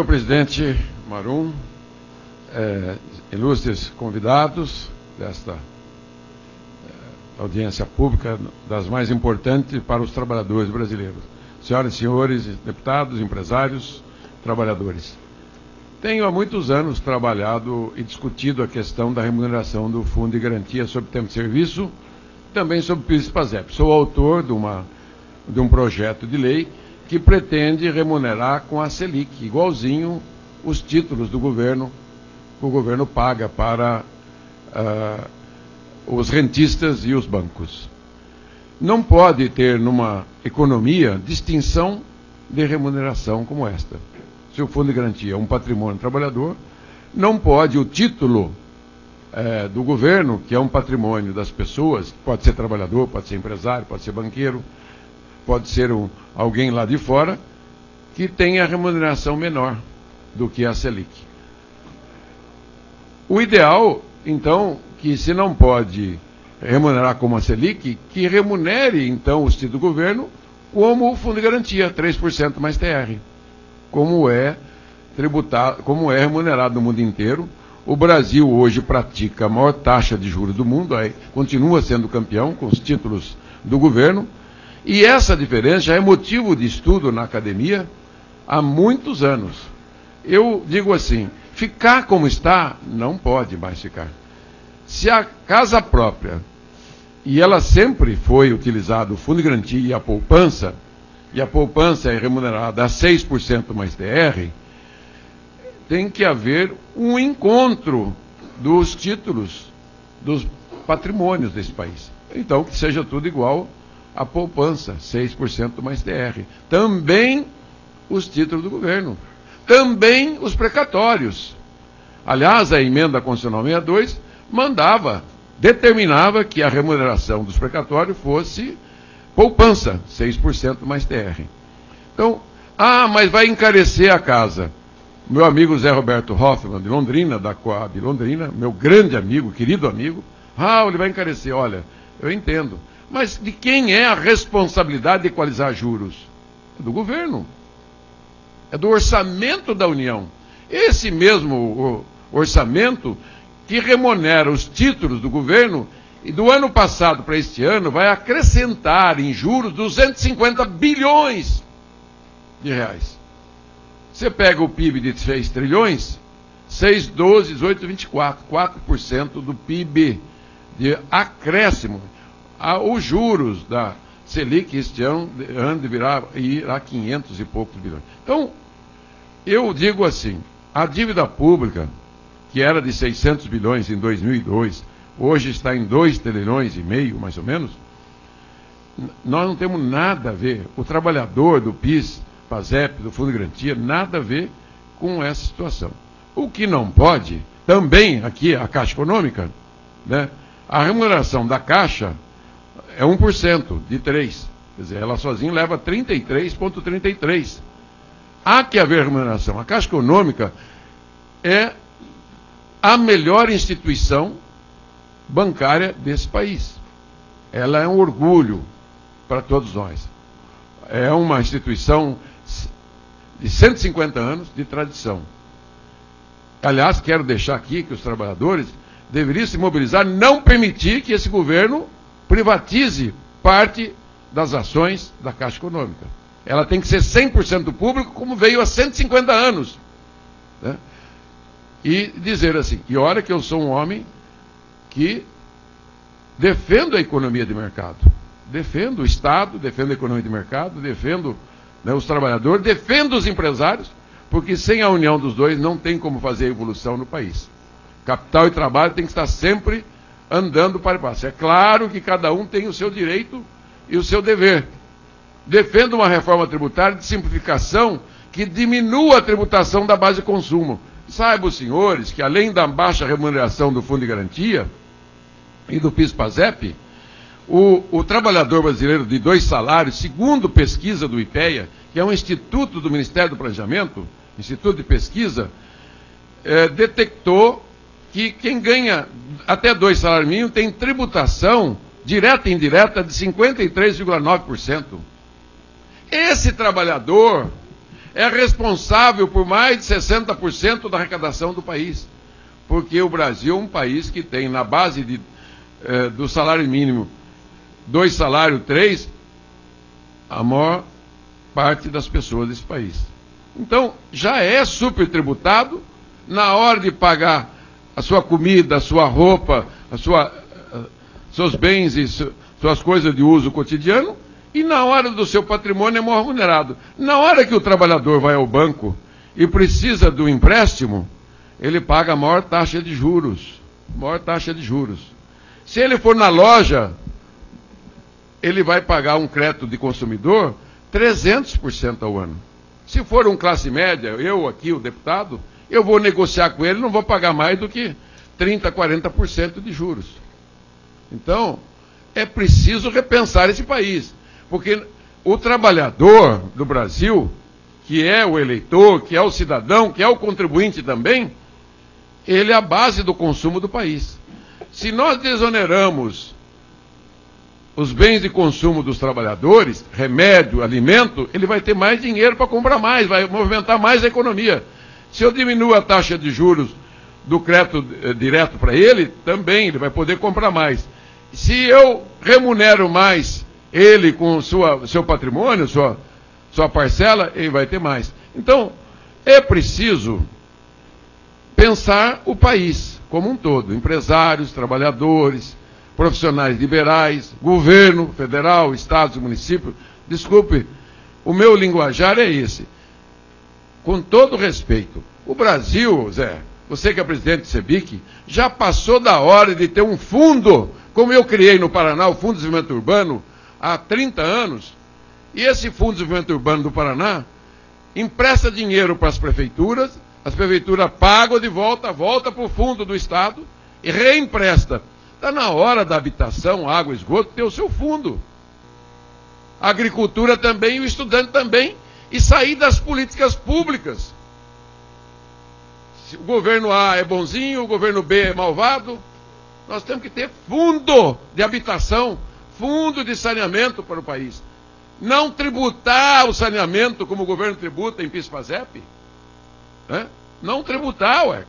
senhor presidente Marum, ilustres convidados desta audiência pública, das mais importantes para os trabalhadores brasileiros. Senhoras e senhores deputados, empresários, trabalhadores. Tenho há muitos anos trabalhado e discutido a questão da remuneração do Fundo de Garantia sobre Tempo de Serviço, também sobre o PIS/PASEP. Sou autor de um projeto de lei que pretende remunerar com a Selic, igualzinho os títulos do governo, que o governo paga para os rentistas e os bancos. Não pode ter numa economia distinção de remuneração como esta. Se o Fundo de Garantia é um patrimônio do trabalhador, não pode o título do governo, que é um patrimônio das pessoas, pode ser trabalhador, pode ser empresário, pode ser banqueiro, pode ser alguém lá de fora, que tenha remuneração menor do que a Selic. O ideal, então, que se não pode remunerar como a Selic, que remunere, então, os títulos do governo como o Fundo de Garantia, 3% mais TR, como é remunerado no mundo inteiro. O Brasil hoje pratica a maior taxa de juros do mundo, continua sendo campeão com os títulos do governo, e essa diferença já é motivo de estudo na academia há muitos anos. Eu digo assim, ficar como está, não pode mais ficar. Se a casa própria, e ela sempre foi utilizada, o Fundo de Garantia e a poupança é remunerada a 6% mais TR, tem que haver um encontro dos títulos, dos patrimônios desse país. Então, que seja tudo igual à poupança, 6% mais TR. Também os títulos do governo. Também os precatórios. Aliás, a emenda constitucional 62 determinava que a remuneração dos precatórios fosse poupança, 6% mais TR. Então, mas vai encarecer a casa. Meu amigo Zé Roberto Hoffman, de Londrina, da Coab Londrina, meu grande amigo, querido amigo, ele vai encarecer. Olha, eu entendo. Mas de quem é a responsabilidade de equalizar juros? É do governo. É do orçamento da União. Esse mesmo orçamento que remunera os títulos do governo, e do ano passado para este ano vai acrescentar em juros 250 bilhões de reais. Você pega o PIB de 6 trilhões, 6, 12, 18, 24, 4% do PIB de acréscimo. Os juros da Selic este ano deverá ir a 500 e poucos bilhões. Então, eu digo assim, a dívida pública, que era de 600 bilhões em 2002, hoje está em 2 trilhões e meio, mais ou menos, nós não temos nada a ver, o trabalhador do PIS, PASEP, do Fundo de Garantia, nada a ver com essa situação. O que não pode, também aqui a Caixa Econômica, né, a remuneração da Caixa é 1% de 3%. Quer dizer, ela sozinha leva 33,33%. Há que haver remuneração. A Caixa Econômica é a melhor instituição bancária desse país. Ela é um orgulho para todos nós. É uma instituição de 150 anos de tradição. Aliás, quero deixar aqui que os trabalhadores deveriam se mobilizar, não permitir que esse governo privatize parte das ações da Caixa Econômica. Ela tem que ser 100% público, como veio há 150 anos. Né? E dizer assim, e olha que eu sou um homem que defendo a economia de mercado. Defendo o Estado, defendo a economia de mercado, defendo os trabalhadores, defendo os empresários, porque sem a união dos dois não tem como fazer a evolução no país. Capital e trabalho tem que estar sempre andando para e passo. É claro que cada um tem o seu direito e o seu dever. Defendo uma reforma tributária de simplificação que diminua a tributação da base de consumo. Saibam os senhores que, além da baixa remuneração do Fundo de Garantia e do PIS/PASEP, o trabalhador brasileiro de 2 salários, segundo pesquisa do IPEA, que é um instituto do Ministério do Planejamento, instituto de pesquisa, detectou que quem ganha até 2 salários mínimos tem tributação direta e indireta de 53,9%. Esse trabalhador é responsável por mais de 60% da arrecadação do país. Porque o Brasil é um país que tem, na base do salário mínimo, 2 salários, 3, a maior parte das pessoas desse país. Então, já é supertributado. Na hora de pagar a sua comida, a sua roupa, seus bens e suas coisas de uso cotidiano, e na hora do seu patrimônio é mal remunerado. Na hora que o trabalhador vai ao banco e precisa do empréstimo, ele paga a maior taxa de juros. Maior taxa de juros. Se ele for na loja, ele vai pagar um crédito de consumidor 300% ao ano. Se for um classe média, eu aqui, o deputado, eu vou negociar com ele, não vou pagar mais do que 30%, 40% de juros. Então, é preciso repensar esse país. Porque o trabalhador do Brasil, que é o eleitor, que é o cidadão, que é o contribuinte também, ele é a base do consumo do país. Se nós desoneramos os bens de consumo dos trabalhadores, remédio, alimento, ele vai ter mais dinheiro para comprar mais, vai movimentar mais a economia. Se eu diminuo a taxa de juros do crédito direto para ele, também ele vai poder comprar mais. Se eu remunero mais ele com seu patrimônio, sua parcela, ele vai ter mais. Então, é preciso pensar o país como um todo, empresários, trabalhadores, profissionais liberais, governo federal, estados, municípios. Desculpe, o meu linguajar é esse. Com todo respeito, o Brasil, Zé, você que é presidente do CEBIC, já passou da hora de ter um fundo, como eu criei no Paraná, o Fundo de Desenvolvimento Urbano, há 30 anos, e esse Fundo de Desenvolvimento Urbano do Paraná empresta dinheiro para as prefeituras pagam de volta para o fundo do Estado e reempresta. Está na hora da habitação, água, esgoto, ter o seu fundo. A agricultura também, o estudante também, e sair das políticas públicas. Se o governo A é bonzinho, o governo B é malvado, nós temos que ter fundo de habitação, fundo de saneamento para o país. Não tributar o saneamento como o governo tributa em PIS/PASEP. Né? Não tributar, ué.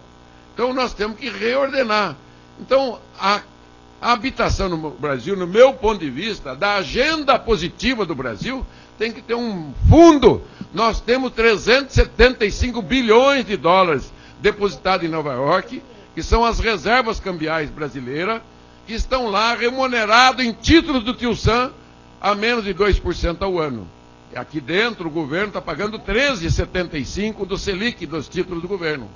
Então nós temos que reordenar. Então a habitação no Brasil, no meu ponto de vista, da agenda positiva do Brasil, tem que ter um fundo. Nós temos 375 bilhões de dólares depositados em Nova York, que são as reservas cambiais brasileiras, que estão lá remunerados em títulos do Tio Sam a menos de 2% ao ano. Aqui dentro o governo está pagando 13,75% do Selic, dos títulos do governo.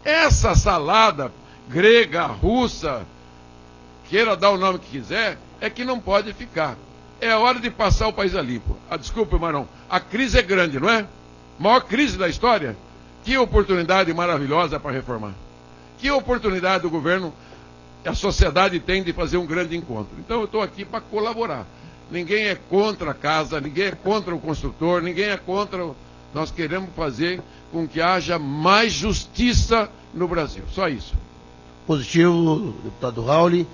Essa salada grega, russa, queira dar o nome que quiser, é que não pode ficar. É hora de passar o país a limpo. Desculpa, Marão, a crise é grande, não é? Maior crise da história. Que oportunidade maravilhosa para reformar. Que oportunidade o governo, a sociedade tem de fazer um grande encontro. Então eu estou aqui para colaborar. Ninguém é contra a casa, ninguém é contra o construtor, ninguém é contra... Nós queremos fazer com que haja mais justiça no Brasil. Só isso. Positivo, deputado Rauli.